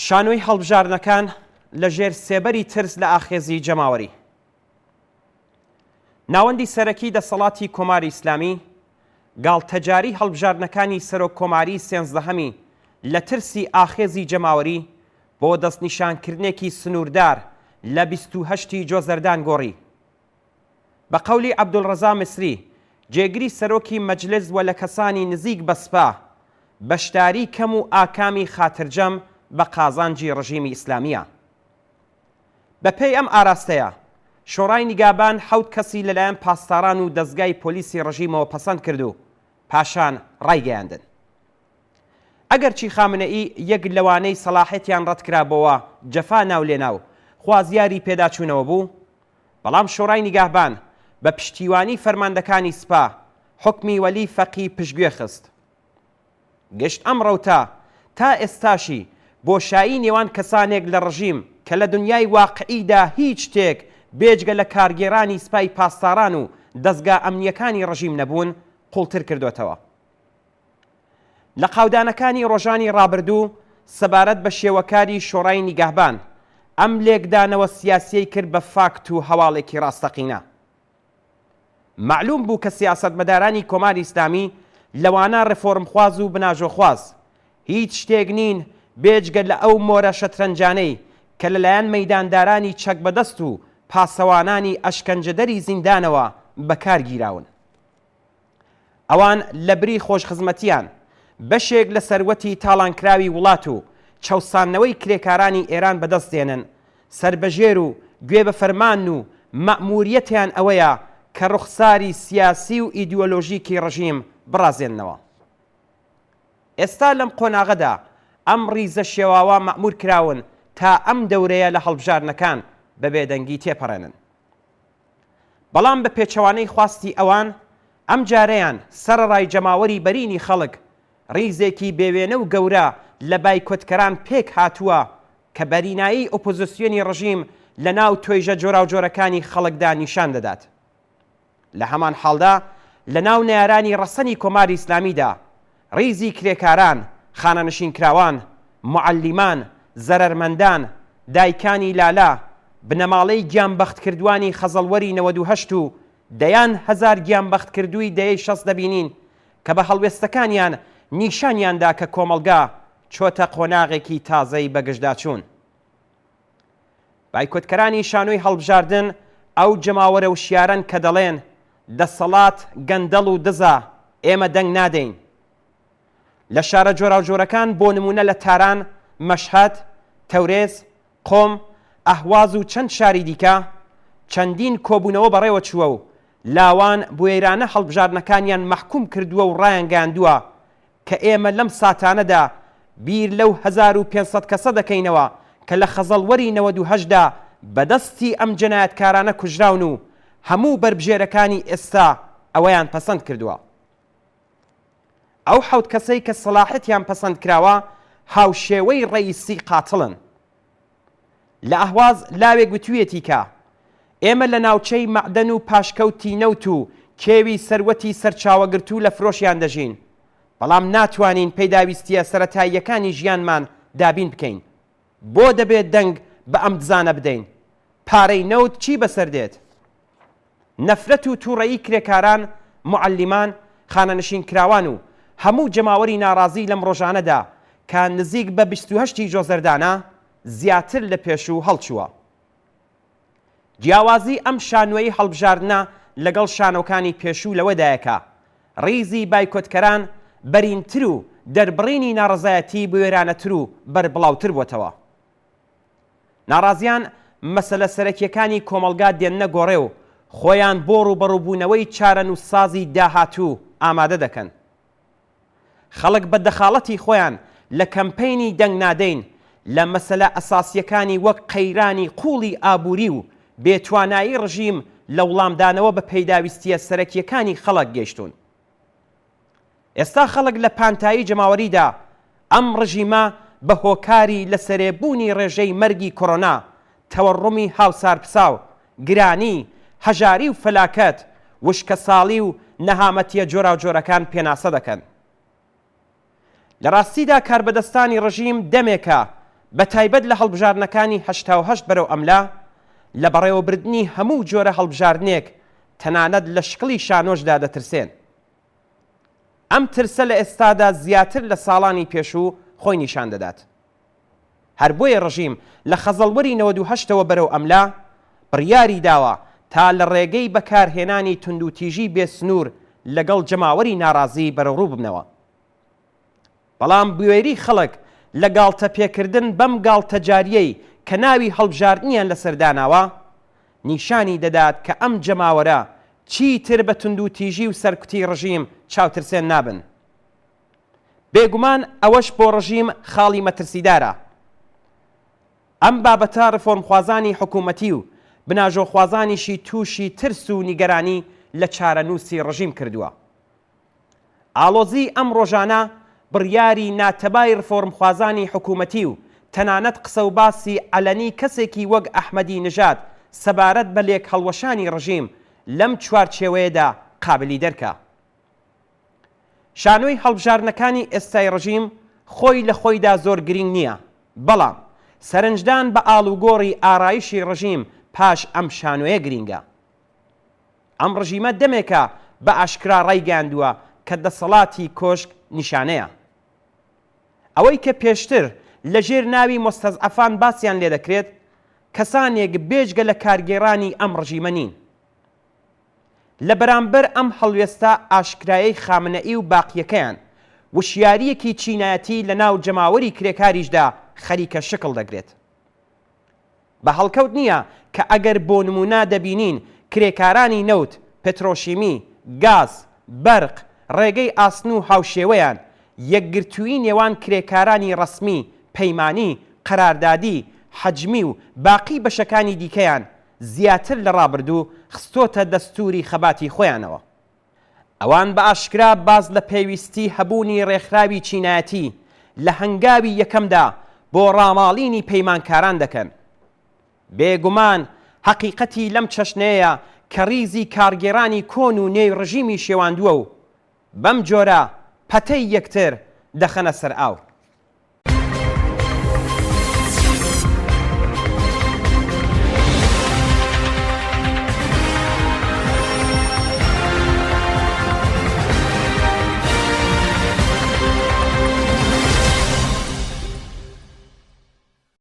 شانۆی هەڵبژاردنەکان لە ژێر سێبەری ترس لە ئاخێزی جەماوەری. ناوەندی سەرەکی دەسەڵاتی کۆماری ئیسلامی گاڵتەجاری هەڵبژاردنەکانی سەرۆک کۆماری سێنزدەهەمی لە ترسی ئاخێزی جەماوەری بۆ دەستنیشانکردنێکی سنووردار لە 28 جۆزەردان گۆڕی. بە قەولی عەبدولڕەزا مسری جێگری سەرۆکی مەجلس و لە کەسانی نزیک بە سپا بەشداری کەم و ئاکامی خاترجەم بە قازانجی ڕژیمی ئیسلامیە. بەپێی ئەم ئاراستەیە شۆڕای نیگابان 7 کەسی لەلایەن پاسداران و دەستگای پۆلیسی ڕژیمەوە پەسەند کرد و پاشان ڕایگەیاندن. ئەگەرچی خامنەئی یەک لەوانەی سەلاحێتیان ڕەتکرابەوە جەفا ناولێناو خوازیاری پێداچوونەوە بوو، بەڵام شۆڕای نیگاهبان بە پشتیوانی فەرماندەکانی سپا حکمی وەلی فەقی پشتگوێ خست. گشت ئەم ڕەوتە تا ئێستاشی بۆشایی نێوان کەسانێک لە ڕژیم کە لە دنیای واقعیدا هیچ شتێک بێجگە لە کارگێرانی سپای پاسداران و دەستگا ئەمنیەکانی ڕژیم نەبوون قوڵتر کردوێتەوە. لە قاودانەکانی ڕۆژانی ڕابردوو سەبارەت بە شێوەکاری شۆڕای نیگاهبان ئەم لێکدانەوە سیاسیەی کرد بە فاکت و هەواڵێکی ڕاستەقینە. معلوم بوو کە سیاسەتمەدارانی کۆماری ئیسلامی لەوانە ڕێفۆرمخواز و بناژۆخواز هیچ شتێک نین بێجگە لە ئەو مۆرە شەترەنجانەی کە لەلایەن مەیداندارانی چەک بەدەست و پاسەوانانی ئەشکەنجەدەری زیندانەوە بەکارگیراون. ئەوان لە بری خۆشخزمەتیان بەشێک لە سەروەتی تاڵانکراوی وڵات و چەوسانەوەی کرێکارانی ئێران بەدەستێنن، سربەژێر و گوێ بە فەرمان و مەئموریەتیان ئەوەیە کە ڕوخساری سیاسی و ئیدیۆلۆژیکی ڕژیم بڕازێننەوە. ئێستا لەم قۆناغەدا ئەم ڕیزە شێواوە مەئمور کراون تا ئەم دەورەیە لە هەڵبژاردنەکان بە بێدەنگی تێپەڕێنن. بەڵام بە پێچەوانەی خواستی ئەوان ئەم جارەیان سەرڕای جەماوەری بەرینی خەڵک ڕیزێکی بێوێنە و گەورە لە بایکۆتکەران پێک هاتووە کە بەرینایی ئۆپۆزیسیۆنی ڕژیم لە ناو توێژە جۆراوجۆرەکانی خەڵکدا نیشان دەدات. لە هەمان حاڵدا لە ناو نارانی ڕەسەنی کۆماری ئیسلامیدا ڕیزی کرێکاران، خانەنشینکراوان، معەلیمان، زەرەرمەندان، دایکانی لالا، بنەماڵەی گیانبەختکردوانی خەزەڵوەری 98 و دەیان هەزار گیانبەختکردووی دەیەی 60 دەبینین کە بە هەڵوێستەکانیان نیشانیاندا کە کۆمەڵگا چۆتە قۆناغێکی تازەی بەگەشتداچوون. بایکۆتکەرانی شانۆی هەڵبژاردن ئەو جەماوەرە و شیارن کە دەڵێن دەسەڵات گەندەڵ و دزە، ئێمە دەنگ نادەین. لە شارە جۆراوجۆرەکان بۆ نمونە لە تاران، مەشهەد، تەورێز، قۆم، ئەهواز و چەند شاری دیکە چەندین کۆبوونەوە بەڕێوە چووە و لاوان بوێرانە هەڵبژاردنەکانیان مەحکوم کردووە و ڕایانگەاندووە کە ئێمە لەم ساتانەدا بیر لەو 1500 کەسە دەکەینەوە کە لە خەزەڵوەری 98دا بەدەستی ئەم جەنایەتکارانە کوژراون و هەموو بربژێرەکانی ئێستا ئەوەیان پەسەند کردووە. ئەو 7 کەسەی کە سەلاحەتیان پەسەند کراوە هاوشێوەی ڕئیسی قاتڵن. لە ئەهواز لاوێک گوتوویەتی کە ئێمە لە ناوچەی مەعدەن و پاشکەوتی نەوت و کێوی سەروەتی سەرچاوەگرتوو لە فرۆشیان دەژین، بەڵام ناتوانین پەیداویستیە سەرەتاییەکانی ژیانمان دابین بکەین. بۆ دەبێت دەنگ بە ئەم دزانە بدەین؟ پارەی نەوت چی بەسەر دێت؟ نەفرەت و تووڕەیی کرێکاران، معەلیمان، خانەنشینکراوان و هەموو جەماوەری ناڕازی لەم ڕۆژانەدا کە نزیک بە 28 جۆزەردانە زیاتر لە پێشوو هەڵچووە. جیاوازی ئەم شانۆیی هەڵبژاردنە لەگەڵ شانۆکانی پێشوو لەوەدایەکە ڕیزی بایکۆتکەران بەرینتر و دەربڕینی ناڕەزایەتی بوێرانەتر و بەربڵاوتر بووەتەوە. ناڕازیان مەسەلە سەرەکیەکانی کۆمەڵگا دێننە گۆڕێ و خۆیان بۆ ڕوبەڕووبوونەوەی چارەنووسسازی داهاتوو ئامادە دەکەن. خەڵک بە دەخاڵەتی خۆیان لە کەمپەینی دەنگ نادەین لە مەسەلە ئەساسیەکانی وەک قەیرانی قوڵی ئابووری و بێتوانایی ڕژیم لە وڵامدانەوە بە پەیداویستیە سەرەکیەکانی خەڵک گەیشتون. ئێستا خەڵک لە پانتایی جەماوەریدا ئەم ڕژیمە بە هۆکاری لە سەرێبوونی ڕێژەی مەرگی کۆڕۆنا، تەوەڕوومی هاوسارپساو، گرانی، هەژاری و فەلاکەت، وشکە ساڵی و نەهامەتیە جۆراوجۆرەکان پێناسە دەکەن. لە ڕاستیدا کاربەدەستانی ڕژیم دەمێکە بە تایبەت لە هەڵبژارنەکانی 88 بەرەو ئەملا لە بەڕێوەبردننی هەموو جۆرە هەڵبژارنێک تەنانەت لە شکڵی شانۆشدا دەترسێن. ئەم ترسە لە ئێستادا زیاتر لە ساڵانی پێشوو خۆی نیشان دەدات. هەر بۆیە ڕژیم لە خەزەڵوەری 98ەوە بەرەو ئەملا بڕیاری داوە تا لە ڕێگەی بەکارهێنانی توندوتیژی بێسنوور لەگەڵ جەماوەری ناڕازی بەرەڕوو ببنەوە. بەڵام بوێری خەڵک لە گاڵتە پێکردن بەم گاڵتە جاریەی کە ناوی هەڵبژاردنیان لەسەرداناوە نیشانی دەدات کە ئەم جەماوەرە چیتر بە توندوتیژی و سەرکوتی ڕژیم چاوترسێن نابن. بێگومان ئەوەش بۆ ڕژیم خاڵی مەترسیدارە. ئەم بابەتە ڕفۆرمخوازانی حکوومەتی و بناژۆخوازانیشی تووشی ترس و نیگەرانی لە چارەنووسی ڕژیم کردووە. ئاڵۆزی ئەم ڕۆژانە بڕیاری ناتەبای ڕفۆرمخوازانی حکوومەتی و تەنانەت قسە و باسی عەلەنی کەسێکی وەک ئەحمەدی نژاد سەبارەت بە لێک هەڵوەشانی ڕژیم لەم چوارچێوەیەدا قابلی دەرکە. شانۆی هەڵبژارنەکانی ئێستای ڕژیم خۆی لە خۆیدا زۆر گرنگ نییە، بەڵام سەرنجدان بە ئاڵوگۆڕی ئارایشی ڕژیم پاش ئەم شانۆیە گرینگە. ئەم ڕژیمە دەمێکە بە ئاشکرا ڕایگەاندووە کە دەسەڵاتی کۆشک نیشانەیە. ئەوەی کە پێشتر لە ژێر ناوی مۆستەزعەفان باسییان لێ دەکرێت کەسانێک بێجگە لە کارگێڕانی ئەم ڕژیمە نین. لە بەرامبەر ئەم هەڵوێستە ئاشکرایەی خامنەئی و باقیەکەیان وشیاریەکی چینایەتی لە ناو جەماوەری کرێکاریشدا خەریکە شکڵ دەگرێت. بە هەڵکەوت نییە کە ئەگەر بۆ نمونا دەبینین کرێکارانی نەوت، پێترۆشیمی، گاز، بەرق، ڕێگەی ئاسن و هاوشێوەیان یەکگرتووی نێوان کرێکارانی ڕەسمی، پەیمانی، قەراردادی، حەجمی و باقی بەشەکانی دیکەیان زیاتر لە ڕابردوو خستۆتە دەستوری خەباتی خۆیانەوە. ئەوان بە ئاشکرا باز لە پێویستی هەبوونی ڕێکخراوی چینایەتی لە هەنگاوی یەکەمدا بۆ ڕاماڵینی پەیمانکاران دەکەن. بێگومان حەقیقەتی لەم چەشنەیە کە ریزی کارگێڕانی کۆن و نێوی ڕژیمی شێواندووە و بەم جۆرە پەتەی یەکتر دەخەنە سەر ئاو.